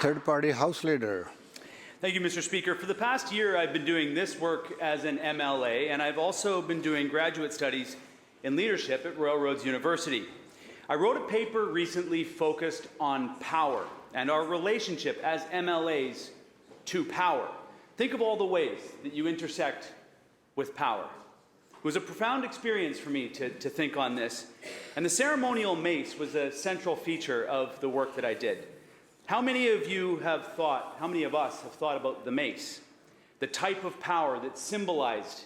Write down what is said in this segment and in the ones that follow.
Third-party House Leader. Thank you, Mr. Speaker. For the past year, I've been doing this work as an MLA, and I've also been doing graduate studies in leadership at Royal Roads University. I wrote a paper recently focused on power and our relationship as MLAs to power. Think of all the ways that you intersect with power. It was a profound experience for me to think on this, and the ceremonial mace was a central feature of the work that I did. How many of us have thought about the mace, the type of power that's symbolized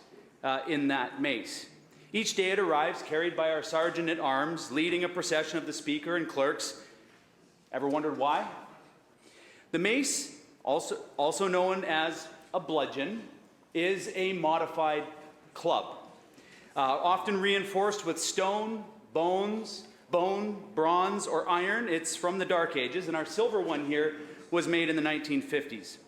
in that mace? Each day it arrives carried by our Sergeant at Arms, leading a procession of the Speaker and clerks. Ever wondered why? The mace, also known as a bludgeon, is a modified club, often reinforced with stone, bone, bronze, or iron. It's from the Dark Ages, and our silver one here was made in the 1950s.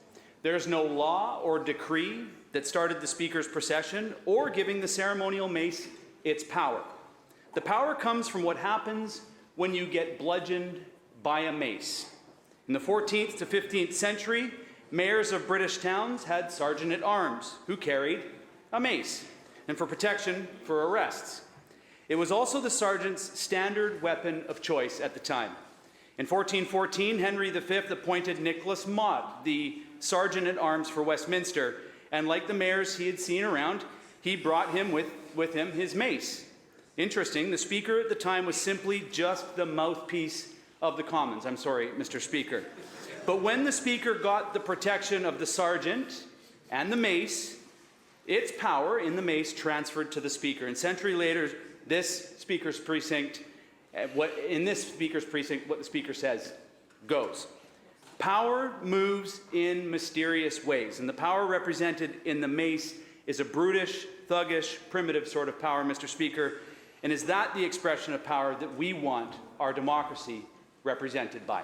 There's no law or decree that started the Speaker's procession or giving the ceremonial mace its power. The power comes from what happens when you get bludgeoned by a mace. In the 14th to 15th century, mayors of British towns had Sergeant at Arms who carried a mace, and for protection for arrests. It was also the sergeant's standard weapon of choice at the time. In 1414, Henry V appointed Nicholas Mott the Sergeant at Arms for Westminster, and like the mayors he had seen around, he brought him with him his mace. Interesting, the Speaker at the time was simply just the mouthpiece of the Commons. I'm sorry, Mr. Speaker. But when the Speaker got the protection of the Sergeant and the mace, its power in the mace transferred to the Speaker. And a century later, this Speaker's precinct, what the Speaker says goes. Power moves in mysterious ways, and the power represented in the mace is a brutish, thuggish, primitive sort of power, Mr. Speaker, and is that the expression of power that we want our democracy represented by?